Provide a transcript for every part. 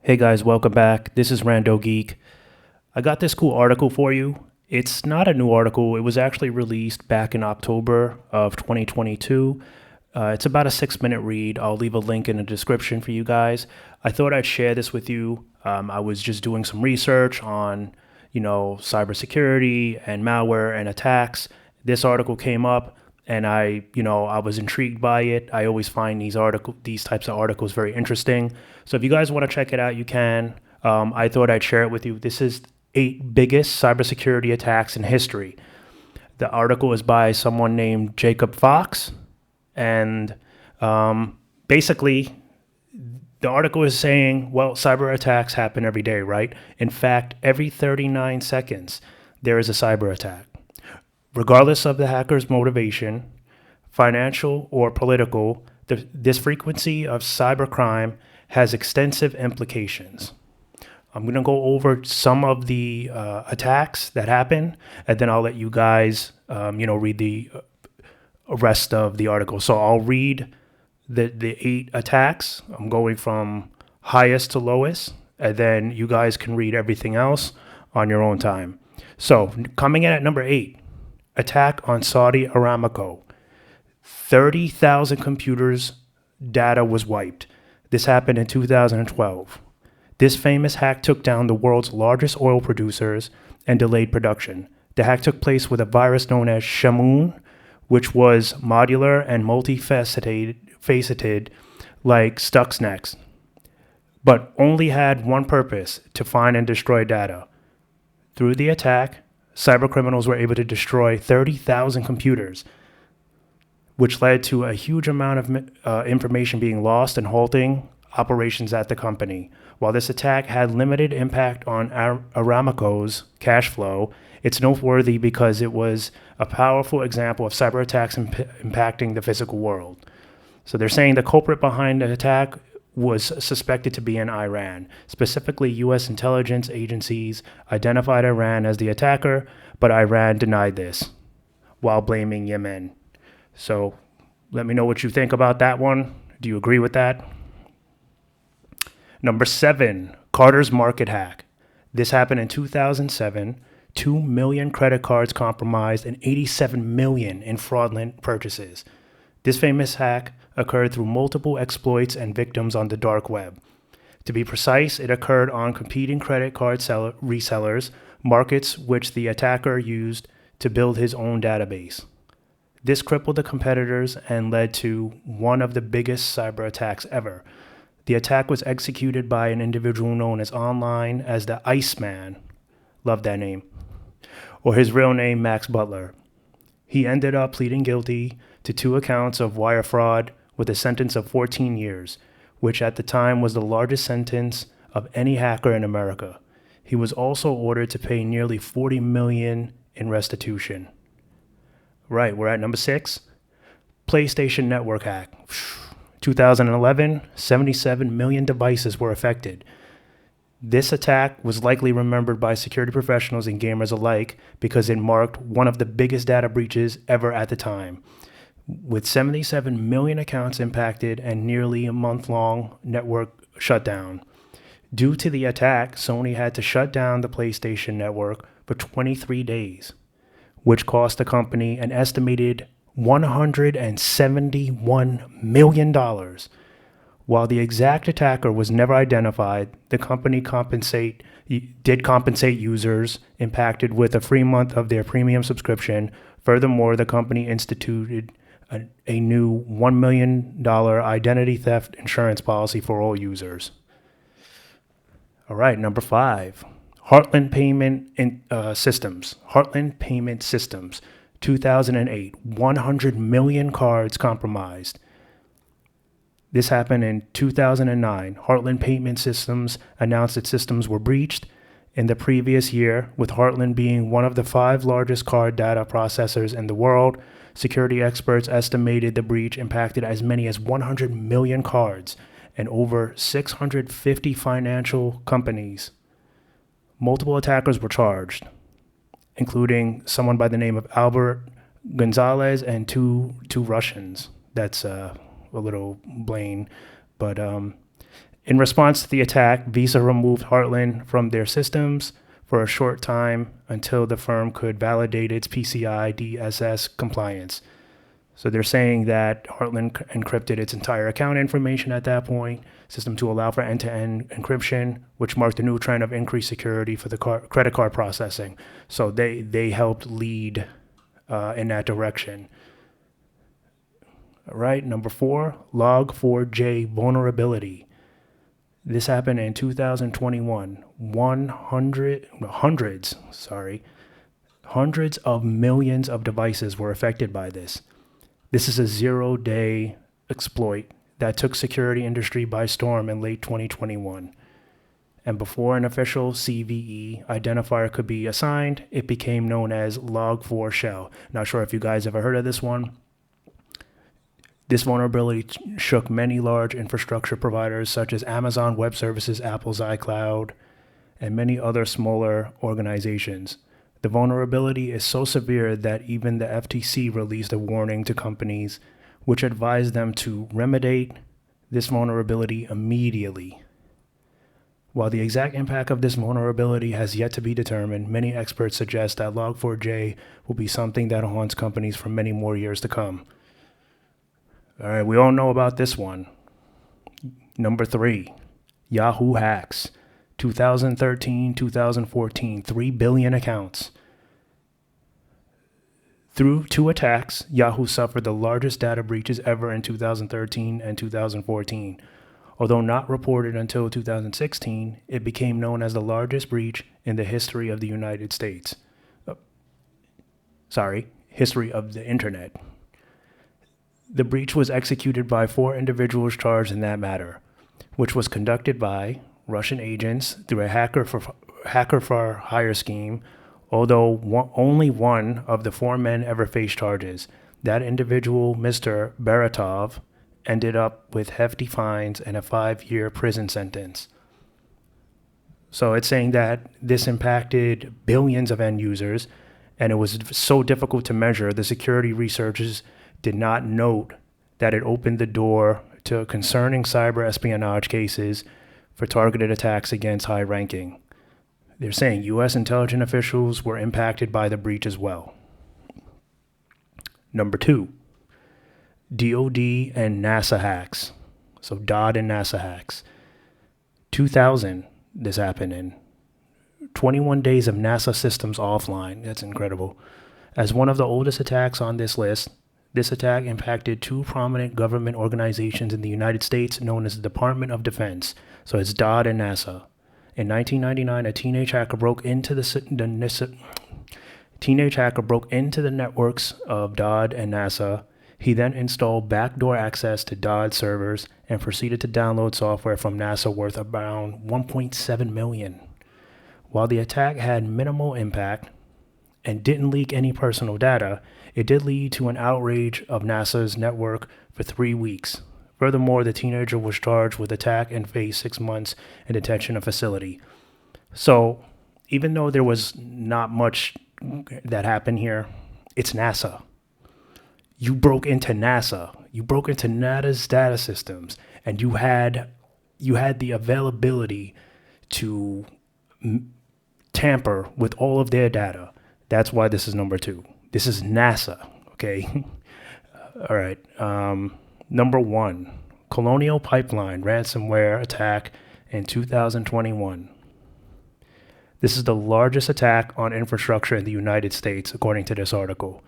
Hey guys, welcome back. This is Rando Geek. I got this cool article for you. It's not a new article. It was actually released back in October of 2022. It's about a 6-minute read. I'll leave a link in the description for you guys. I thought I'd share this with you. I was just doing some research on, cybersecurity and malware and attacks. This article came up and I was intrigued by it. I always find these types of articles very interesting. So if you guys want to check it out, you can. I thought I'd share it with you. This is 8 biggest cybersecurity attacks in history. The article is by someone named Jacob Fox, and basically, the article is saying, well, cyber attacks happen every day, right? In fact, every 39 seconds, there is a cyber attack. Regardless of the hacker's motivation, financial or political, this frequency of cybercrime has extensive implications. I'm going to go over some of the attacks that happen, and then I'll let you guys, read the rest of the article. So I'll read the 8 attacks. I'm going from highest to lowest, and then you guys can read everything else on your own time. So coming in at number 8, attack on Saudi Aramco. 30,000 computers' data was wiped. This happened in 2012. This famous hack took down the world's largest oil producers and delayed production. The hack took place with a virus known as Shamoon, which was modular and multifaceted like Stuxnet, but only had one purpose: to find and destroy data. Through the attack, cybercriminals were able to destroy 30,000 computers, which led to a huge amount of information being lost and halting operations at the company. While this attack had limited impact on Aramco's cash flow, it's noteworthy because it was a powerful example of cyber attacks impacting the physical world. So they're saying the culprit behind the attack was suspected to be in Iran. Specifically, U.S. intelligence agencies identified Iran as the attacker, but Iran denied this while blaming Yemen. So let me know what you think about that one. Do you agree with that? Number 7, Carter's market hack. This happened in 2007. 2 million credit cards compromised and 87 million in fraudulent purchases. This famous hack occurred through multiple exploits and victims on the dark web. To be precise, it occurred on competing credit card resellers, markets which the attacker used to build his own database. This crippled the competitors and led to one of the biggest cyber attacks ever. The attack was executed by an individual known online as the Iceman. Love that name. Or his real name, Max Butler. He ended up pleading guilty to 2 accounts of wire fraud with a sentence of 14 years, which at the time was the largest sentence of any hacker in America. He was also ordered to pay nearly $40 million in restitution. Right, we're at number 6. PlayStation network hack. 2011, 77 million devices were affected. This attack was likely remembered by security professionals and gamers alike because it marked one of the biggest data breaches ever at the time. With 77 million accounts impacted and nearly a month-long network shutdown. Due to the attack, Sony had to shut down the PlayStation network for 23 days, which cost the company an estimated $171 million. While the exact attacker was never identified, the company did compensate users impacted with a free month of their premium subscription. Furthermore, the company instituted a new $1 million identity theft insurance policy for all users. All right, number 5, Heartland Payment Systems. Heartland Payment Systems. 2008, 100 million cards compromised. This happened in 2009. Heartland Payment Systems announced its systems were breached in the previous year, with Heartland being one of the 5 largest card data processors in the world. Security experts estimated the breach impacted as many as 100 million cards and over 650 financial companies. Multiple attackers were charged, including someone by the name of Albert Gonzalez and two Russians. That's a little blain, but In response to the attack, Visa removed Heartland from their systems for a short time until the firm could validate its PCI DSS compliance. So they're saying that Heartland encrypted its entire account information at that point, system to allow for end-to-end encryption, which marked a new trend of increased security for the credit card processing. So they helped lead in that direction. All right, number 4, Log4j vulnerability. This happened in 2021. Hundreds of millions of devices were affected by this. This is a 0-day exploit that took security industry by storm in late 2021. And before an official CVE identifier could be assigned, it became known as Log4Shell. Not sure if you guys ever heard of this one. This vulnerability shook many large infrastructure providers such as Amazon Web Services, Apple's iCloud, and many other smaller organizations. The vulnerability is so severe that even the FTC released a warning to companies which advised them to remediate this vulnerability immediately. While the exact impact of this vulnerability has yet to be determined, many experts suggest that Log4j will be something that haunts companies for many more years to come. All right, we all know about this one. Number 3, Yahoo hacks. 2013, 2014, 3 billion accounts. Through 2 attacks, Yahoo suffered the largest data breaches ever in 2013 and 2014. Although not reported until 2016, it became known as the largest breach in the history of the United States. History of the internet. The breach was executed by 4 individuals charged in that matter, which was conducted by Russian agents through a hacker for hire scheme, although only one of the 4 men ever faced charges. That individual, Mr. Baratov, ended up with hefty fines and a 5-year prison sentence. So it's saying that this impacted billions of end users, and it was so difficult to measure, the security researchers did not note that it opened the door to concerning cyber espionage cases for targeted attacks against high-ranking. They're saying U.S. intelligence officials were impacted by the breach as well. Number 2, DoD and NASA hacks. So DoD and NASA hacks. 2000, this happened in 21 days of NASA systems offline. That's incredible. As one of the oldest attacks on this list, this attack impacted 2 prominent government organizations in the United States known as the Department of Defense. So it's DoD and NASA. In 1999, a teenage hacker broke into the networks of DoD and NASA. He then installed backdoor access to DoD servers and proceeded to download software from NASA worth around $1.7 million. While the attack had minimal impact and didn't leak any personal data, it did lead to an outrage of NASA's network for 3 weeks. Furthermore, the teenager was charged with attack and faced 6 months in detention facility. So even though there was not much that happened here, it's NASA. You broke into NASA. You broke into NASA's data systems, and you had the availability to tamper with all of their data. That's why this is number 2. This is NASA, okay? All right. Number 1, Colonial Pipeline ransomware attack in 2021. This is the largest attack on infrastructure in the United States, according to this article.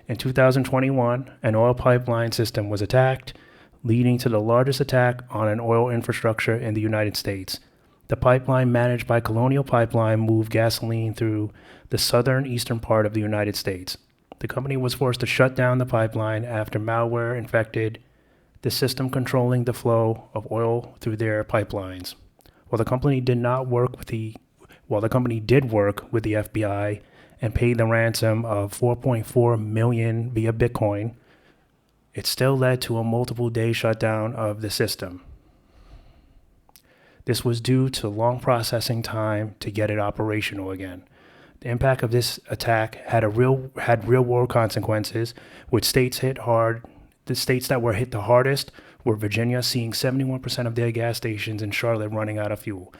In 2021, an oil pipeline system was attacked, leading to the largest attack on an oil infrastructure in the United States. The pipeline managed by Colonial Pipeline moved gasoline through the southern eastern part of the United States. The company was forced to shut down the pipeline after malware infected the system controlling the flow of oil through their pipelines. While the company did work with the FBI and paid the ransom of $4.4 million via Bitcoin, it still led to a multiple-day shutdown of the system. This was due to long processing time to get it operational again. The impact of this attack had real-world consequences, with states hit hard The states that were hit the hardest were Virginia, seeing 71% of their gas stations, and Charlotte running out of fuel.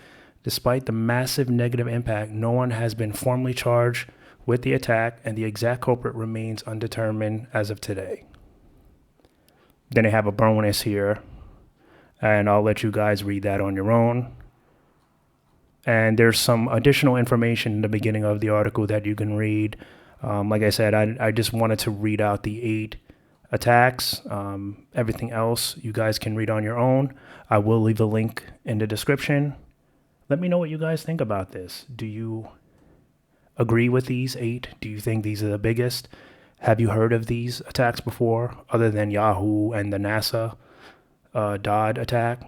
Despite the massive negative impact, no one has been formally charged with the attack, and the exact culprit remains undetermined as of today. Then they have a bonus here, and I'll let you guys read that on your own. And there's some additional information in the beginning of the article that you can read. Like I said, I just wanted to read out the 8 attacks. Everything else you guys can read on your own. I will leave a link in the description. Let me know what you guys think about this. Do you agree with these 8? Do you think these are the biggest? Have you heard of these attacks before, other than Yahoo and the NASA Dodd attack?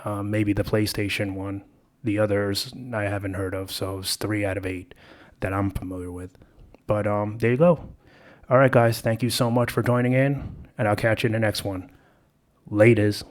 Maybe the PlayStation one. The others I haven't heard of, so it's 3 out of 8 that I'm familiar with. But there you go. All right, guys, thank you so much for joining in, and I'll catch you in the next one. Laters.